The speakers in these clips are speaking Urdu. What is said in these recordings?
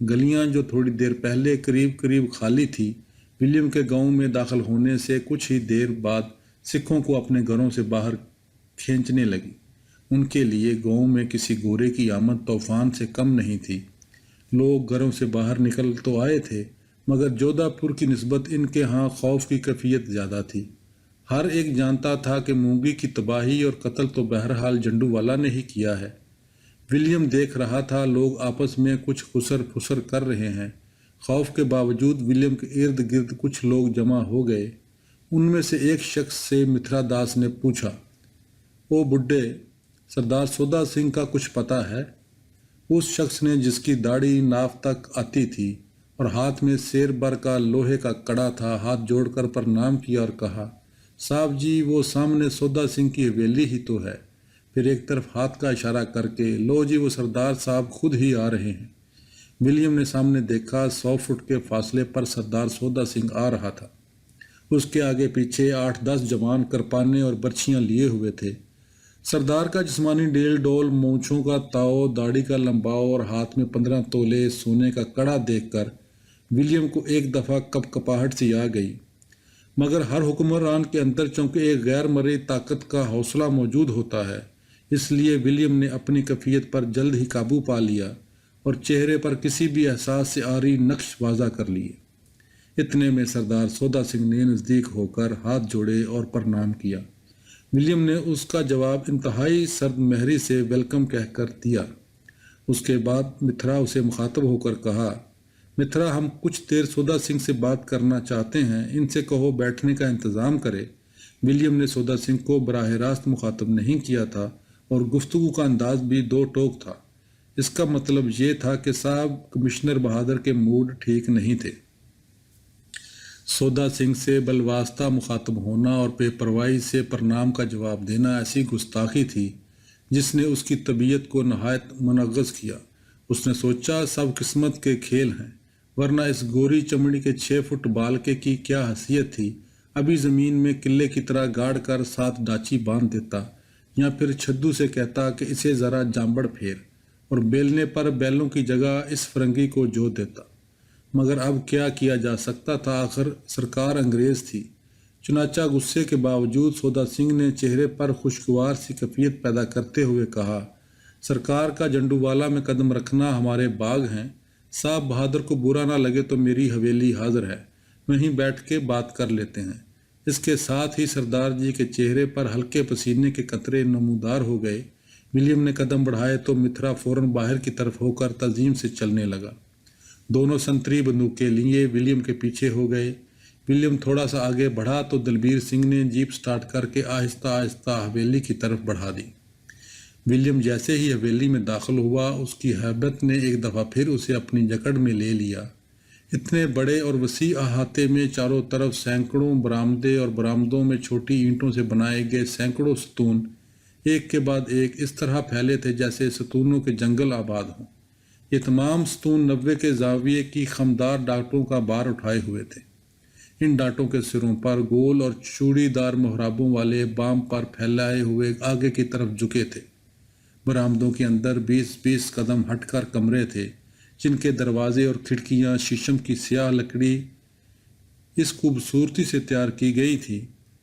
گلیاں جو تھوڑی دیر پہلے قریب خالی تھی، ولیم کے گاؤں میں داخل ہونے سے کچھ ہی دیر بعد سکھوں کو اپنے گھروں سے باہر کھینچنے لگی۔ ان کے لیے گاؤں میں کسی گورے کی آمد طوفان سے کم نہیں تھی۔ لوگ گھروں سے باہر نکل تو آئے تھے، مگر جودھا پور کی نسبت ان کے ہاں خوف کی کیفیت زیادہ تھی۔ ہر ایک جانتا تھا کہ مونگی کی تباہی اور قتل تو بہرحال جنڈو والا نے ہی کیا ہے۔ ولیم دیکھ رہا تھا لوگ آپس میں کچھ خسر پھسر کر رہے ہیں۔ خوف کے باوجود ولیم کے ارد گرد کچھ لوگ جمع ہو گئے۔ ان میں سے ایک شخص سے متھرا داس نے پوچھا، او بڈھے، سردار سودا سنگھ کا کچھ پتہ ہے؟ اس شخص نے، جس کی داڑھی ناف تک آتی تھی اور ہاتھ میں سیر بر کا لوہے کا کڑا تھا، ہاتھ جوڑ کر پرنام کیا اور کہا، صاحب جی، وہ سامنے سودا سنگھ کی حویلی ہی تو ہے۔ پھر ایک طرف ہاتھ کا اشارہ کر کے، لو جی، وہ سردار صاحب خود ہی آ رہے ہیں۔ ولیم نے سامنے دیکھا، 100 فٹ کے فاصلے پر سردار سودا سنگھ آ رہا تھا۔ اس کے آگے پیچھے 8-10 جوان کرپانے اور برچھیاں لیے ہوئے تھے۔ سردار کا جسمانی ڈیل ڈول، مونچھوں کا تاؤ، داڑھی کا لمباؤ اور ہاتھ میں 15 تولے سونے کا کڑا دیکھ کر ولیم کو ایک دفعہ کپکپاہٹ سی آ گئی، مگر ہر حکمران کے اندر چونکہ ایک غیر مرئی طاقت کا حوصلہ موجود ہوتا ہے، اس لیے ولیم نے اپنی کیفیت پر جلد ہی قابو پا لیا اور چہرے پر کسی بھی احساس سے عاری نقش واضح کر لیے۔ اتنے میں سردار سودا سنگھ نے نزدیک ہو کر ہاتھ جوڑے اور پرنام کیا۔ ولیم نے اس کا جواب انتہائی سرد مہری سے ویلکم کہہ کر دیا۔ اس کے بعد متھرا اسے مخاطب ہو کر کہا، متھرا، ہم کچھ دیر سودا سنگھ سے بات کرنا چاہتے ہیں، ان سے کہو بیٹھنے کا انتظام کرے۔ ولیم نے سودا سنگھ کو براہ راست مخاطب نہیں کیا تھا اور گفتگو کا انداز بھی دو ٹوک تھا۔ اس کا مطلب یہ تھا کہ صاحب کمشنر بہادر کے موڈ ٹھیک نہیں تھے۔ سودا سنگھ سے بالواسطہ مخاطب ہونا اور بے پرواہی سے پرنام کا جواب دینا ایسی گستاخی تھی جس نے اس کی طبیعت کو نہایت منغص کیا۔ اس نے سوچا، سب قسمت کے کھیل ہیں، ورنہ اس گوری چمڑی کے 6 فٹ بالکے کی کیا حیثیت تھی؟ ابھی زمین میں قلعے کی طرح گاڑ کر 7 ڈاچی باندھ دیتا، یا پھر چھدو سے کہتا کہ اسے ذرا جانبڑ پھیر، اور بیلنے پر بیلوں کی جگہ اس فرنگی کو جو دیتا۔ مگر اب کیا کیا جا سکتا تھا؟ آخر سرکار انگریز تھی۔ چنانچہ غصے کے باوجود سودا سنگھ نے چہرے پر خوشگوار سی کیفیت پیدا کرتے ہوئے کہا، سرکار کا جنڈو والا میں قدم رکھنا ہمارے باغ ہیں۔ صاحب بہادر کو برا نہ لگے تو میری حویلی حاضر ہے، وہیں بیٹھ کے بات کر لیتے ہیں۔ اس کے ساتھ ہی سردار جی کے چہرے پر ہلکے پسینے کے قطرے نمودار ہو گئے۔ ولیم نے قدم بڑھائے تو متھرا فوراً باہر کی طرف ہو کر تعظیم سے چلنے لگا۔ دونوں سنتری بندوقیں لیے ولیم کے پیچھے ہو گئے۔ ولیم تھوڑا سا آگے بڑھا تو دلبیر سنگھ نے جیپ سٹارٹ کر کے آہستہ آہستہ حویلی کی طرف بڑھا دی۔ ولیم جیسے ہی حویلی میں داخل ہوا، اس کی ہیبت نے ایک دفعہ پھر اسے اپنی جکڑ میں لے لیا۔ اتنے بڑے اور وسیع احاطے میں چاروں طرف سینکڑوں برآمدے اور برآمدوں میں چھوٹی اینٹوں سے بنائے گئے سینکڑوں ستون ایک کے بعد ایک اس طرح پھیلے تھے جیسے ستونوں کے جنگل آباد ہوں۔ یہ تمام ستون 90 کے زاویے کی خمدار ڈانٹوں کا بار اٹھائے ہوئے تھے۔ ان ڈانٹوں کے سروں پر گول اور چوڑی دار محرابوں والے بام پر پھیلائے ہوئے آگے کی طرف جھکے تھے۔ برآمدوں کے اندر 20-20 قدم ہٹ کر کمرے تھے، جن کے دروازے اور کھڑکیاں شیشم کی سیاہ لکڑی اس خوبصورتی سے تیار کی گئی تھی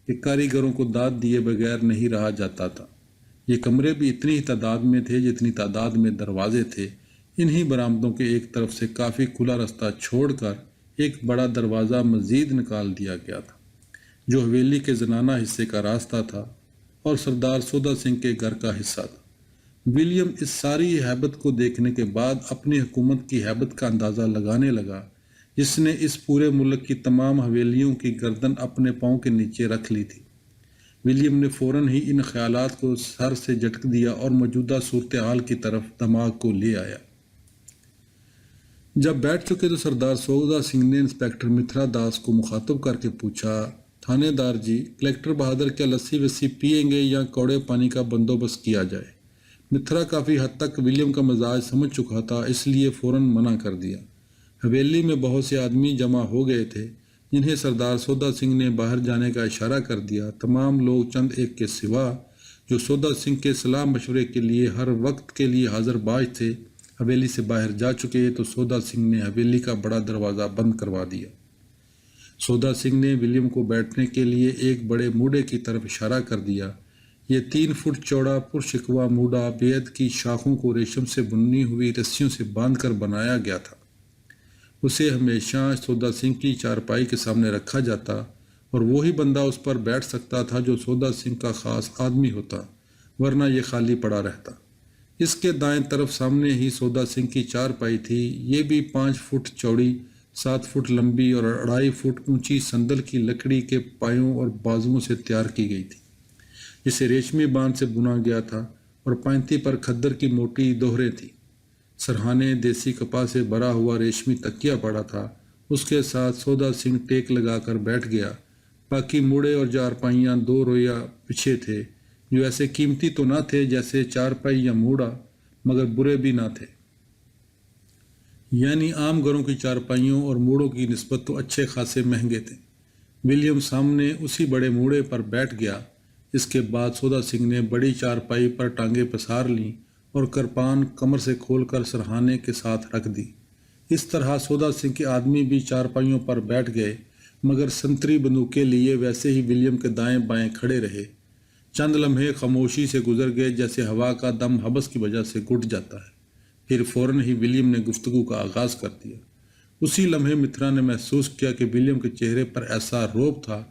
کہ کاریگروں کو داد دیے بغیر نہیں رہا جاتا تھا۔ یہ کمرے بھی اتنی ہی تعداد میں تھے جتنی تعداد میں دروازے تھے۔ انہی برآمدوں کے ایک طرف سے کافی کھلا رستہ چھوڑ کر ایک بڑا دروازہ مزید نکال دیا گیا تھا، جو حویلی کے زنانہ حصے کا راستہ تھا اور سردار سودا سنگھ کے گھر کا حصہ تھا۔ ولیم اس ساری ہیبت کو دیکھنے کے بعد اپنی حکومت کی ہیبت کا اندازہ لگانے لگا، جس نے اس پورے ملک کی تمام حویلیوں کی گردن اپنے پاؤں کے نیچے رکھ لی تھی۔ ولیم نے فوراً ہی ان خیالات کو سر سے جھٹک دیا اور موجودہ صورتحال کی طرف دماغ کو لے آیا۔ جب بیٹھ چکے تو سردار سودا سنگھ نے انسپکٹر متھرا داس کو مخاطب کر کے پوچھا، تھانے دار جی، کلکٹر بہادر کیا لسی وسی پئیں گے یا کوڑے پانی کا بندوبست کیا جائے؟ متھرا کافی حد تک ولیم کا مزاج سمجھ چکا تھا، اس لیے فوراً منع کر دیا۔ حویلی میں بہت سے آدمی جمع ہو گئے تھے، جنہیں سردار سودا سنگھ نے باہر جانے کا اشارہ کر دیا۔ تمام لوگ چند ایک کے سوا، جو سودا سنگھ کے صلاح مشورے کے لیے ہر وقت کے لیے حاضر باش تھے، حویلی سے باہر جا چکے تو سودا سنگھ نے حویلی کا بڑا دروازہ بند کروا دیا۔ سودا سنگھ نے ولیم کو بیٹھنے کے لیے ایک بڑے موڑے کی طرف اشارہ کر دیا۔ یہ 3 فٹ چوڑا پرشکوا موڑا بیت کی شاخوں کو ریشم سے بنی ہوئی رسیوں سے باندھ کر بنایا گیا تھا۔ اسے ہمیشہ سودا سنگھ کی چارپائی کے سامنے رکھا جاتا اور وہی بندہ اس پر بیٹھ سکتا تھا جو سودا سنگھ کا خاص آدمی ہوتا، ورنہ یہ خالی پڑا رہتا۔ اس کے دائیں طرف سامنے ہی سودا سنگھ کی چارپائی تھی۔ یہ بھی 5 فٹ چوڑی، 7 فٹ لمبی اور 2.5 فٹ اونچی سندل کی لکڑی کے پایوں اور بازوؤں سے تیار کی گئی تھی، جسے ریشمی باندھ سے بنا گیا تھا، اور پینتی پر کھدر کی موٹی دوہریں تھیں۔ سرہانے دیسی کپاس سے بھرا ہوا ریشمی تکیہ پڑا تھا۔ اس کے ساتھ سودا سنگھ ٹیک لگا کر بیٹھ گیا۔ باقی موڑے اور چارپائیاں 2 رویہ پیچھے تھے، جو ایسے قیمتی تو نہ تھے جیسے چارپائی یا موڑا، مگر برے بھی نہ تھے۔ یعنی عام گھروں کی چارپائیوں اور موڑوں کی نسبت تو اچھے خاصے مہنگے تھے۔ ولیم سامنے اسی بڑے موڑے پر بیٹھ گیا۔ اس کے بعد سودا سنگھ نے بڑی چارپائی پر ٹانگیں پسار لیں اور کرپان کمر سے کھول کر سرہانے کے ساتھ رکھ دی۔ اس طرح سودا سنگھ کے آدمی بھی چارپائیوں پر بیٹھ گئے، مگر سنتری بندوقیں لیے ویسے ہی ولیم کے دائیں بائیں کھڑے رہے۔ چند لمحے خاموشی سے گزر گئے، جیسے ہوا کا دم حبس کی وجہ سے گھٹ جاتا ہے۔ پھر فوراً ہی ولیم نے گفتگو کا آغاز کر دیا۔ اسی لمحے مترا نے محسوس کیا کہ ولیم کے چہرے پر ایسا رعب تھا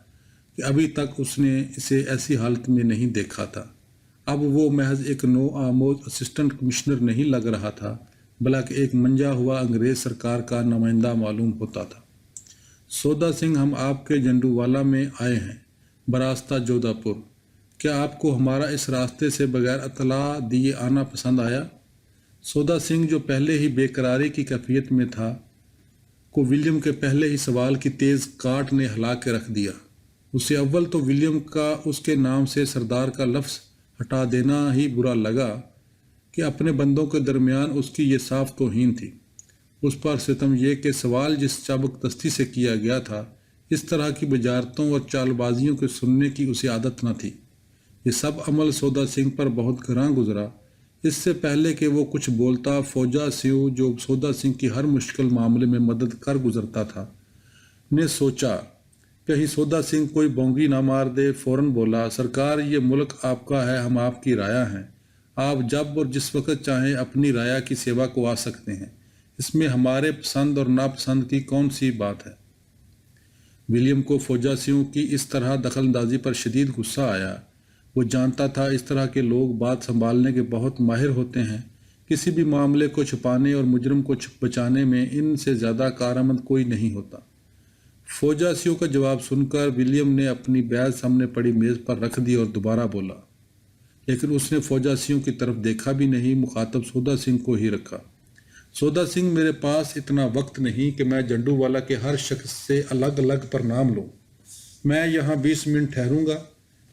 کہ ابھی تک اس نے اسے ایسی حالت میں نہیں دیکھا تھا۔ اب وہ محض ایک نو آموز اسسٹنٹ کمشنر نہیں لگ رہا تھا، بلکہ ایک منجا ہوا انگریز سرکار کا نمائندہ معلوم ہوتا تھا۔ سودا سنگھ، ہم آپ کے جنڈووالا میں آئے ہیں، براستہ جودھا پور۔ کیا آپ کو ہمارا اس راستے سے بغیر اطلاع دیے آنا پسند آیا؟ سودا سنگھ، جو پہلے ہی بے قراری کی کیفیت میں تھا، کو ولیم کے پہلے ہی سوال کی تیز کاٹ نے ہلا کے رکھ دیا۔ اسے اول تو ولیم کا اس کے نام سے سردار کا لفظ ہٹا دینا ہی برا لگا کہ اپنے بندوں کے درمیان اس کی یہ صاف توہین تھی۔ اس پر ستم یہ کہ سوال جس چابک دستی سے کیا گیا تھا، اس طرح کی بجارتوں اور چال بازیوں کے سننے کی اسے عادت نہ تھی۔ یہ سب عمل سودا سنگھ پر بہت گراں گزرا۔ اس سے پہلے کہ وہ کچھ بولتا، فوجا سیو، جو سودا سنگھ کی ہر مشکل معاملے میں مدد کر گزرتا تھا، نے سوچا کہیں سودا سنگھ کوئی بونگی نہ مار دے۔ فوراً بولا، سرکار، یہ ملک آپ کا ہے، ہم آپ کی رعایا ہیں۔ آپ جب اور جس وقت چاہیں اپنی رعایا کی سیوا کو آ سکتے ہیں۔ اس میں ہمارے پسند اور ناپسند کی کون سی بات ہے؟ ولیم کو فوجا سیوں کی اس طرح دخل اندازی پر شدید غصہ آیا۔ وہ جانتا تھا اس طرح کے لوگ بات سنبھالنے کے بہت ماہر ہوتے ہیں۔ کسی بھی معاملے کو چھپانے اور مجرم کو بچانے میں ان سے زیادہ کارآمد کوئی نہیں ہوتا۔ فوجا سیوں کا جواب سن کر ولیم نے اپنی بیعت سامنے پڑی میز پر رکھ دی اور دوبارہ بولا، لیکن اس نے فوجا سیوں کی طرف دیکھا بھی نہیں، مخاطب سودا سنگھ کو ہی رکھا۔ سودا سنگھ، میرے پاس اتنا وقت نہیں کہ میں جنڈووالا کے ہر شخص سے الگ الگ پر نام لوں۔ میں یہاں 20 منٹ ٹھہروں گا۔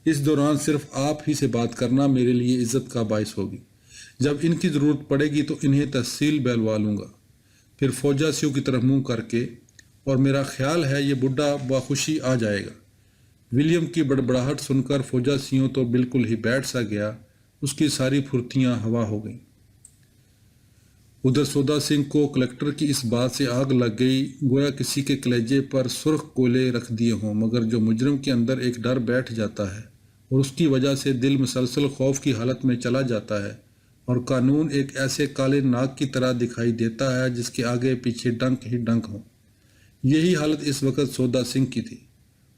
اس دوران صرف آپ ہی سے بات کرنا میرے لیے عزت کا باعث ہوگی۔ جب ان کی ضرورت پڑے گی تو انہیں تحصیل بہلوا لوں گا۔ پھر فوجا سیوں کی طرف منہ کر کے، اور میرا خیال ہے یہ بڈھا بخوشی آ جائے گا۔ ولیم کی بڑبڑاہٹ سن کر فوجا سیوں تو بالکل ہی بیٹھ سا گیا، اس کی ساری پھرتیاں ہوا ہو گئیں۔ ادھر سودا سنگھ کو کلکٹر کی اس بات سے آگ لگ گئی، گویا کسی کے کلیجے پر سرخ کولے رکھ دیے ہوں۔ مگر جو مجرم کے اندر ایک ڈر بیٹھ جاتا ہے اور اس کی وجہ سے دل مسلسل خوف کی حالت میں چلا جاتا ہے، اور قانون ایک ایسے کالے ناگ کی طرح دکھائی دیتا ہے جس کے آگے پیچھے ڈنک ہی ڈنک ہوں، یہی حالت اس وقت سودا سنگھ کی تھی۔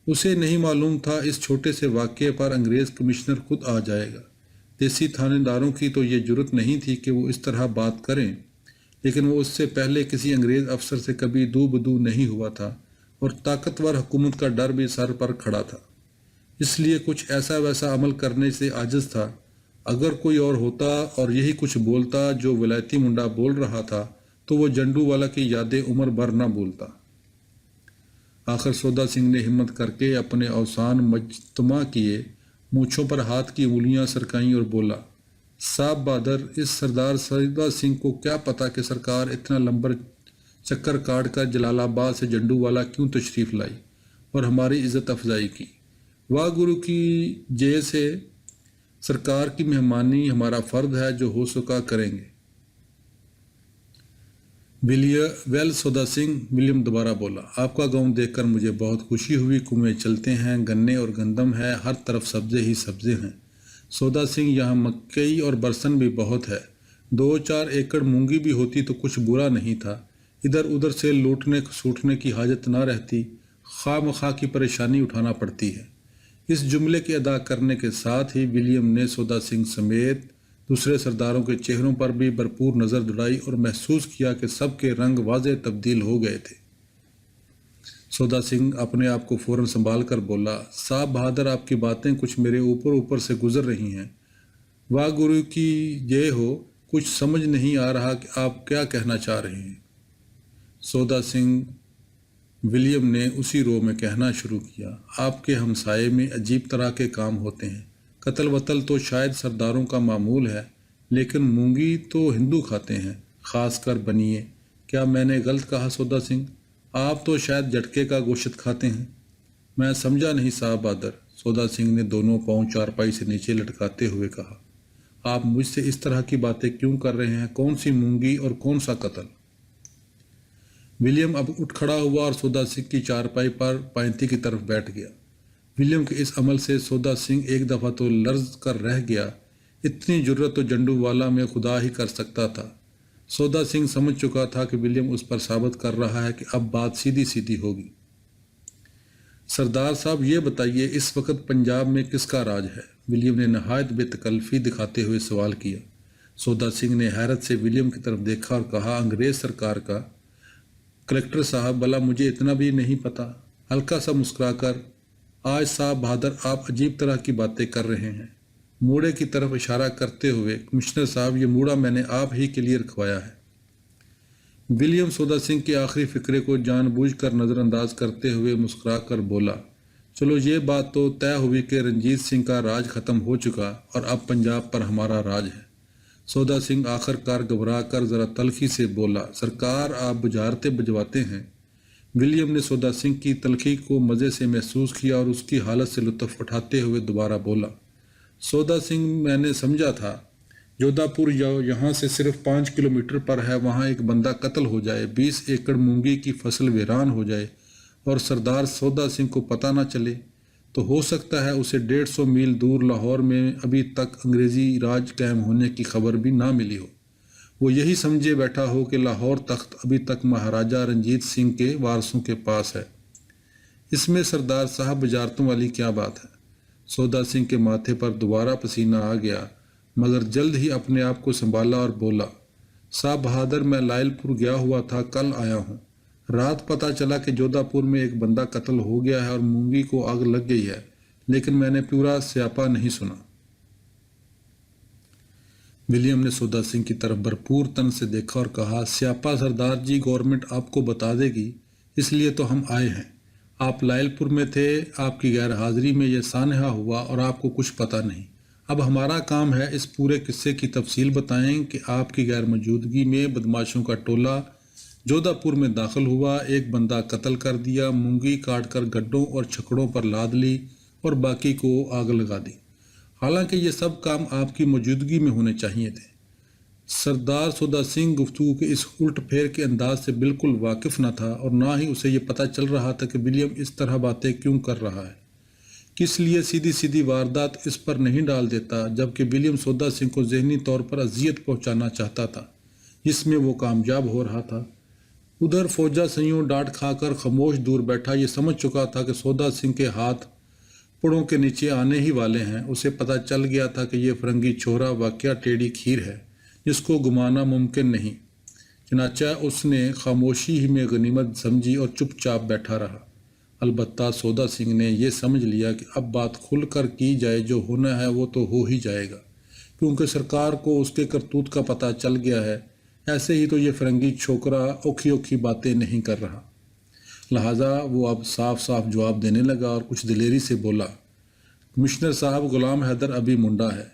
اسے نہیں معلوم تھا اس چھوٹے سے واقعے پر انگریز کمشنر خود آ جائے گا۔ دیسی تھانے داروں کی تو یہ جرت نہیں تھی کہ وہ اس طرح بات کریں، لیکن وہ اس سے پہلے کسی انگریز افسر سے کبھی دو بدو نہیں ہوا تھا، اور طاقتور حکومت کا ڈر بھی سر پر کھڑا تھا، اس لیے کچھ ایسا ویسا عمل کرنے سے عاجز تھا۔ اگر کوئی اور ہوتا اور یہی کچھ بولتا جو ولایتی منڈا بول رہا تھا، تو وہ جنڈووالا کی یادیں عمر بھر نہ بولتا۔ آخر سودا سنگھ نے ہمت کر کے اپنے اوسان مجتمع کیے، مونچھوں پر ہاتھ کی انگلیاں سرکائیں اور بولا، صاحب بہادر، اس سردار سودا سنگھ کو کیا پتا کہ سرکار اتنا لمبر چکر کاٹ کر جلال آباد سے جنڈووالا کیوں تشریف لائی اور ہماری عزت افزائی کی۔ واہ گرو کی جے سے سرکار کی مہمانی ہمارا فرض ہے، جو ہو سکا کریں گے۔ ویل سودا سنگھ، ولیم دوبارہ بولا، آپ کا گاؤں دیکھ کر مجھے بہت خوشی ہوئی۔ کنویں چلتے ہیں، گنے اور گندم ہے، ہر طرف سبزے ہی سبزے ہیں۔ سودا سنگھ، یہاں مکئی اور برسن بھی بہت ہے، 2-4 ایکڑ مونگی بھی ہوتی تو کچھ برا نہیں تھا، ادھر ادھر سے لوٹنے سوٹنے کی حاجت نہ رہتی، خواہ مخواہ کی پریشانی اٹھانا پڑتی ہے۔ اس جملے کے ادا کرنے کے ساتھ ہی ولیم نے سودا سنگھ سمیت دوسرے سرداروں کے چہروں پر بھی بھرپور نظر دوڑائی اور محسوس کیا کہ سب کے رنگ واضح تبدیل ہو گئے تھے۔ سودا سنگھ اپنے آپ کو فوراً سنبھال کر بولا، صاحب بہادر، آپ کی باتیں کچھ میرے اوپر سے گزر رہی ہیں۔ واہ گرو کی جے ہو، کچھ سمجھ نہیں آ رہا کہ آپ کیا کہنا چاہ رہے ہیں۔ سودا سنگھ، ولیم نے اسی رو میں کہنا شروع کیا، آپ کے ہمسائے میں عجیب طرح کے کام ہوتے ہیں۔ قتل وتل تو شاید سرداروں کا معمول ہے، لیکن مونگی تو ہندو کھاتے ہیں، خاص کر بنیے۔ کیا میں نے غلط کہا سودا سنگھ؟ آپ تو شاید جھٹکے کا گوشت کھاتے ہیں۔ میں سمجھا نہیں صاحب بہادر، سودا سنگھ نے دونوں پاؤں چارپائی سے نیچے لٹکاتے ہوئے کہا، آپ مجھ سے اس طرح کی باتیں کیوں کر رہے ہیں؟ کون سی مونگی اور کون سا قتل؟ ولیم اب اٹھ کھڑا ہوا اور سودا سنگھ کی چارپائی پر پائنتی کی طرف بیٹھ گیا۔ ولیم کے اس عمل سے سودا سنگھ ایک دفعہ تو لرز کر رہ گیا، اتنی جرت تو جنڈو والا میں خدا ہی کر سکتا تھا۔ سودا سنگھ سمجھ چکا تھا کہ ولیم اس پر ثابت کر رہا ہے کہ اب بات سیدھی سیدھی ہوگی۔ سردار صاحب، یہ بتائیے اس وقت پنجاب میں کس کا راج ہے؟ ولیم نے نہایت بے تکلفی دکھاتے ہوئے سوال کیا۔ سودا سنگھ نے حیرت سے ولیم کی طرف دیکھا اور کہا، انگریز سرکار کا۔ کلکٹر صاحب، بھلا مجھے اتنا بھی نہیں پتا۔ ہلکا سا مسکرا کر، آج صاحب بہادر آپ عجیب طرح کی باتیں کر رہے ہیں۔ موڑے کی طرف اشارہ کرتے ہوئے، کمشنر صاحب، یہ موڑا میں نے آپ ہی کے لیے رکھوایا ہے۔ ولیم سودا سنگھ کے آخری فقرے کو جان بوجھ کر نظر انداز کرتے ہوئے مسکرا کر بولا، چلو یہ بات تو طے ہوئی کہ رنجیت سنگھ کا راج ختم ہو چکا اور اب پنجاب پر ہمارا راج ہے۔ سودا سنگھ آخر کار گھبرا کر ذرا تلخی سے بولا، سرکار آپ بجھارتے بجواتے ہیں۔ ولیم نے سودا سنگھ کی تلخی کو مزے سے محسوس کیا اور اس کی حالت سے لطف اٹھاتے ہوئے دوبارہ بولا، سودا سنگھ، میں نے سمجھا تھا جودھا پور یہاں سے صرف 5 کلومیٹر پر ہے، وہاں ایک بندہ قتل ہو جائے، 20 ایکڑ مونگی کی فصل ویران ہو جائے اور سردار سودا سنگھ کو پتہ نہ چلے، تو ہو سکتا ہے اسے 150 میل دور لاہور میں ابھی تک انگریزی راج قائم ہونے کی خبر بھی نہ ملی ہو۔ وہ یہی سمجھے بیٹھا ہو کہ لاہور تخت ابھی تک مہاراجہ رنجیت سنگھ کے وارثوں کے پاس ہے۔ اس میں سردار صاحب بجارتوں والی کیا بات ہے؟ سودا سنگھ کے ماتھے پر دوبارہ پسینہ آ گیا، مگر جلد ہی اپنے آپ کو سنبھالا اور بولا، صاحب بہادر، میں لائل پور گیا ہوا تھا، کل آیا ہوں۔ رات پتہ چلا کہ جودھا پور میں ایک بندہ قتل ہو گیا ہے اور مونگی کو آگ لگ گئی ہے، لیکن میں نے پورا سیاپا نہیں سنا۔ ولیم نے سودا سنگھ کی طرف بھرپور تن سے دیکھا اور کہا، سیاپا سردار جی گورنمنٹ آپ کو بتا دے گی، اس لیے تو ہم آئے ہیں۔ آپ لائل پور میں تھے، آپ کی غیر حاضری میں یہ سانحہ ہوا اور آپ کو کچھ پتہ نہیں۔ اب ہمارا کام ہے اس پورے قصے کی تفصیل بتائیں کہ آپ کی غیر موجودگی میں بدماشوں کا ٹولہ جودھا پور میں داخل ہوا، ایک بندہ قتل کر دیا، مونگی کاٹ کر گڈھوں اور چھکڑوں پر لاد لی اور باقی کو آگ لگا دی، حالانکہ یہ سب کام آپ کی موجودگی میں ہونے چاہیے تھے۔ سردار سودا سنگھ گفتگو کے اس الٹ پھیر کے انداز سے بالکل واقف نہ تھا اور نہ ہی اسے یہ پتہ چل رہا تھا کہ ولیم اس طرح باتیں کیوں کر رہا ہے، کس لیے سیدھی سیدھی واردات اس پر نہیں ڈال دیتا، جبکہ ولیم سودا سنگھ کو ذہنی طور پر اذیت پہنچانا چاہتا تھا، جس میں وہ کامیاب ہو رہا تھا۔ ادھر فوجا سیوں ڈانٹ کھا کر خاموش دور بیٹھا یہ سمجھ چکا تھا کہ سودا سنگھ کے ہاتھ پڑوں کے نیچے آنے ہی والے ہیں۔ اسے پتہ چل گیا تھا کہ یہ فرنگی چھوہرا واقعہ ٹیڑھی کھیر ہے جس کو گمانا ممکن نہیں، چنانچہ اس نے خاموشی ہی میں غنیمت سمجھی اور چپ چاپ بیٹھا رہا۔ البتہ سودا سنگھ نے یہ سمجھ لیا کہ اب بات کھل کر کی جائے، جو ہونا ہے وہ تو ہو ہی جائے گا، کیونکہ سرکار کو اس کے کرتوت کا پتہ چل گیا ہے۔ ایسے ہی تو یہ فرنگی چھوکرا اوکھی اوکھی باتیں نہیں کر رہا، لہٰذا وہ اب صاف صاف جواب دینے لگا اور کچھ دلیری سے بولا، کمشنر صاحب، غلام حیدر ابھی منڈا ہے۔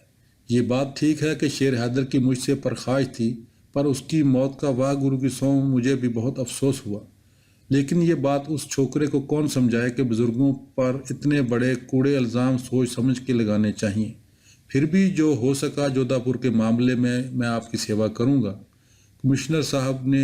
یہ بات ٹھیک ہے کہ شیر حیدر کی مجھ سے پرخاش تھی، پر اس کی موت کا واہ گرو کی سوں مجھے بھی بہت افسوس ہوا، لیکن یہ بات اس چھوکرے کو کون سمجھائے کہ بزرگوں پر اتنے بڑے کوڑے الزام سوچ سمجھ کے لگانے چاہیے۔ پھر بھی جو ہو سکا جودھا پور کے معاملے میں آپ کی سیوا کروں گا۔ کمشنر صاحب نے